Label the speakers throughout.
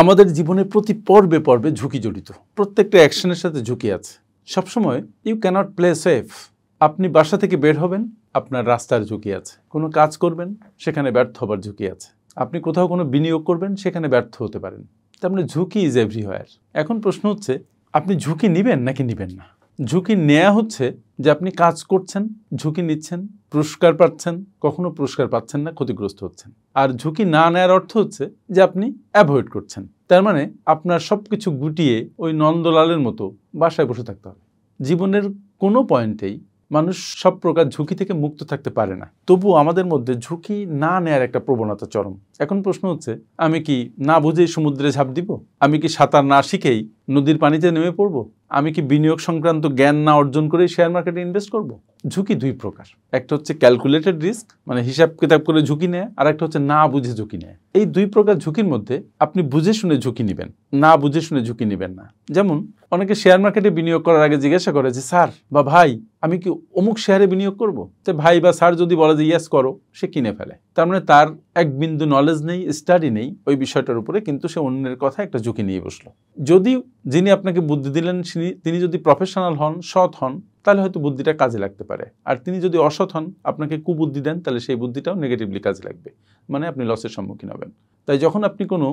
Speaker 1: আমাদের জীবনে প্রতি পর্বে পর্বে ঝুঁকি জড়িত। প্রত্যেকটা অ্যাকশনের সাথে ঝুঁকি আছে। সবসময় ইউ ক্যানট প্লে সেফ। আপনি বাসা থেকে বের হবেন, আপনার রাস্তার ঝুঁকি আছে। কোনো কাজ করবেন, সেখানে ব্যর্থ হবার ঝুঁকি আছে। আপনি কোথাও কোনো বিনিয়োগ করবেন, সেখানে ব্যর্থ হতে পারেন। তার মানে ঝুঁকি ইজ এভরিহোয়ার। এখন প্রশ্ন হচ্ছে, আপনি ঝুঁকি নেবেন নাকি নেবেন না? ঝুঁকি নেওয়া হচ্ছে যে আপনি কাজ করছেন, ঝুঁকি নিচ্ছেন, পুরস্কার পাচ্ছেন, কখনো পুরস্কার পাচ্ছেন না, ক্ষতিগ্রস্ত হচ্ছেন। আর ঝুঁকি না নেওয়ার অর্থ হচ্ছে যে আপনি অ্যাভয়েড করছেন। তার মানে আপনার সব কিছু গুটিয়ে ওই নন্দলালের মতো বাসায় বসে থাকতে হবে। জীবনের কোনো পয়েন্টেই মানুষ সব প্রকার ঝুঁকি থেকে মুক্ত থাকতে পারে না। তবু আমাদের মধ্যে ঝুঁকি না নেয়ার একটা প্রবণতা চরম। এখন প্রশ্ন হচ্ছে, আমি কি না বুঝেই সমুদ্রে ঝাঁপ দিব? আমি কি সাঁতার না শিখেই নদীর পানিতে নেমে পড়ব? আমি কি বিনিয়োগ সংক্রান্ত জ্ঞান না অর্জন করেই শেয়ার মার্কেটে ইনভেস্ট করব? ঝুঁকি দুই প্রকার। একটা হচ্ছে ক্যালকুলেটেড রিস্ক, মানে হিসাব কিতাব করে ঝুঁকি নেয়, আর একটা হচ্ছে না বুঝে ঝুঁকি নেয়। এই দুই প্রকার ঝুঁকির মধ্যে আপনি বুঝে শুনে ঝুঁকি নেবেন, না বুঝে শুনে ঝুঁকি নেবেন না। যেমন অনেকে শেয়ার মার্কেটে বিনিয়োগ করার আগে জিজ্ঞাসা করে যে, স্যার বা ভাই, আমি কি অমুক শেয়ারে বিনিয়োগ করব? তো ভাই বা স্যার যদি বলে যে ইয়েস করো, সে কিনে ফেলে। তার মানে তার এক বিন্দু নলেজ নেই, স্টাডি নেই ওই বিষয়টার উপরে, কিন্তু সে অন্যের কথা একটা ঝুঁকি নিয়ে বসলো। যদি যিনি আপনাকে বুদ্ধি দিলেন তিনি যদি প্রফেশনাল হন, সৎ হন, তাহলে হয়তো বুদ্ধিটা কাজে লাগতে পারে। আর তিনি যদি অসৎ হন, আপনাকে কুবুদ্ধি দেন, তাহলে সেই বুদ্ধিটাও নেগেটিভলি কাজে লাগবে, মানে আপনি লসের সম্মুখীন হবেন। তাই যখন আপনি কোনো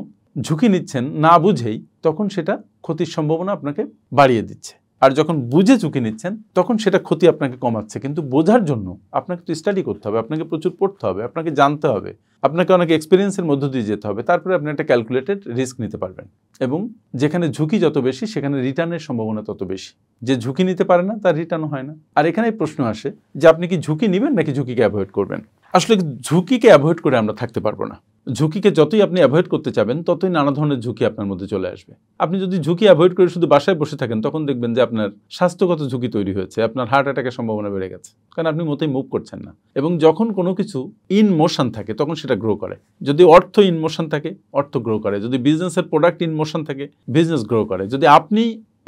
Speaker 1: ঝুঁকি নিচ্ছেন না বুঝেই, তখন সেটা ক্ষতির সম্ভাবনা আপনাকে বাড়িয়ে দিচ্ছে। আর যখন বুঝে ঝুঁকি নিচ্ছেন, তখন সেটা ক্ষতি আপনাকে কমাচ্ছে। কিন্তু বোঝার জন্য আপনাকে তো স্টাডি করতে হবে, আপনাকে প্রচুর পড়তে হবে, আপনাকে জানতে হবে, আপনাকে অনেক এক্সপিরিয়েন্সের মধ্য দিয়ে যেতে হবে। তারপরে আপনি একটা ক্যালকুলেটেড রিস্ক নিতে পারবেন। এবং যেখানে ঝুঁকি যত বেশি, সেখানে রিটার্নের সম্ভাবনা তত বেশি। যে ঝুঁকি নিতে পারে না, তার রিটার্নও হয় না। আর এখানেই প্রশ্ন আসে যে আপনি কি ঝুঁকি নেবেন নাকি ঝুঁকিকে অ্যাভয়েড করবেন? আসলে ঝুঁকিকে অ্যাভয়েড করে আমরা থাকতে পারবো না। ঝুঁকিকে যতই আপনি অ্যাভয়েড করতে চাবেন, ততই নানা ধরনের ঝুঁকি আপনার মধ্যে চলে আসবে। আপনি যদি ঝুঁকি অ্যাভয়েড করে শুধু বাসায় বসে থাকেন, তখন দেখবেন যে আপনার স্বাস্থ্যগত ঝুঁকি তৈরি হয়েছে, আপনার হার্ট অ্যাটাকের সম্ভাবনা বেড়ে গেছে, কারণ আপনি মোটেই মুভ করছেন না। এবং যখন কোনো কিছু ইন মোশন থাকে, তখন সেটা গ্রো করে। যদি অর্থ ইন মোশন থাকে, অর্থ গ্রো করে। যদি বিজনেসের প্রোডাক্ট ইন মোশন থাকে, বিজনেস গ্রো করে। যদি আপনি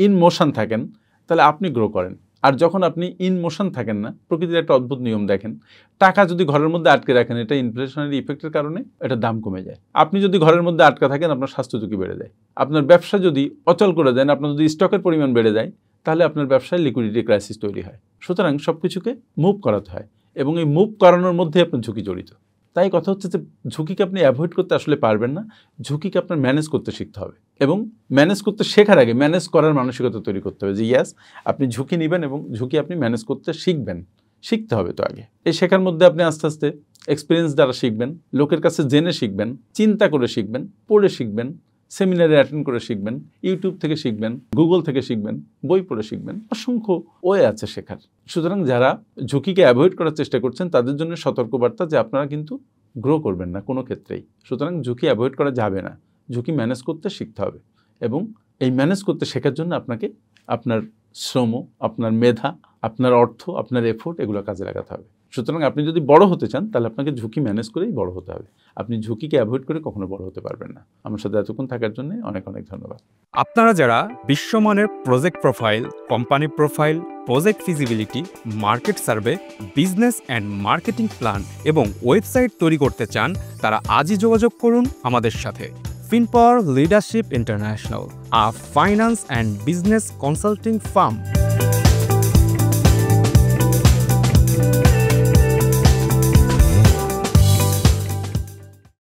Speaker 1: ইন মোশন থাকেন, তাহলে আপনি গ্রো করেন। আর যখন আপনি ইন মোশন থাকেন না, প্রকৃতির একটা অদ্ভুত নিয়ম দেখেন, টাকা যদি ঘরের মধ্যে আটকে রাখেন, এটা ইনফ্লেশনারি ইফেক্টের কারণে এটা দাম কমে যায়। আপনি যদি ঘরের মধ্যে আটকা থাকেন, আপনার স্বাস্থ্য ঝুঁকি বেড়ে যায়। আপনার ব্যবসা যদি অচল করে দেন, আপনার যদি স্টকের পরিমাণ বেড়ে যায়, তাহলে আপনার ব্যবসায় লিকুইডিটি ক্রাইসিস তৈরি হয়। সুতরাং সব কিছুকে মুভ করাতে হয়, এবং এই মুভ করানোর মধ্যে আপনার ঝুঁকি জড়িত। তাই কথা হচ্ছে যে ঝুঁকিকে আপনি অ্যাভয়েড করতে আসলে পারবেন না, ঝুঁকিকে আপনার ম্যানেজ করতে শিখতে হবে। এবং ম্যানেজ করতে শেখার আগে ম্যানেজ করার মানসিকতা তৈরি করতে হবে, যে ইয়াস, আপনি ঝুঁকি নেবেন এবং ঝুঁকি আপনি ম্যানেজ করতে শিখবেন। শিখতে হবে তো আগে। এই শেখার মধ্যে আপনি আস্তে আস্তে এক্সপিরিয়েন্স দ্বারা শিখবেন, লোকের কাছে জেনে শিখবেন, চিন্তা করে শিখবেন, পড়ে শিখবেন, সেমিনারে অ্যাটেন্ড করে শিখবেন, ইউটিউব থেকে শিখবেন, গুগল থেকে শিখবেন, বই পড়ে শিখবেন। অসংখ্য ওয়ে আছে শেখার। সুতরাং যারা ঝুঁকিকে অ্যাভয়েড করার চেষ্টা করছেন, তাদের জন্য সতর্কবার্তা যে আপনারা কিন্তু গ্রো করবেন না কোনো ক্ষেত্রেই। সুতরাং ঝুঁকি অ্যাভয়েড করা যাবে না, ঝুঁকি ম্যানেজ করতে শিখতে হবে। এবং এই ম্যানেজ করতে শেখার জন্য আপনাকে আপনার শ্রম, আপনার মেধা, আপনার অর্থ, আপনার এফোর্ট, এগুলো কাজে লাগাতে হবে। সুতরাং আপনি যদি বড় হতে চান, তাহলে আপনাকে ঝুঁকি ম্যানেজ করেই বড় হতে হবে। আপনি ঝুঁকিকে অ্যাভয়েড করে কখনো বড় হতে পারবেন না। আমার সাথে এতক্ষণ থাকার জন্য অনেক অনেক ধন্যবাদ।
Speaker 2: আপনারা যারা বিশ্বমানের project profile, company profile, project feasibility, market survey, business and marketing plan এবং ওয়েবসাইট তৈরি করতে চান, তারা আজই যোগাযোগ করুন আমাদের সাথে। FinPower Leadership International, a finance and business consulting firm.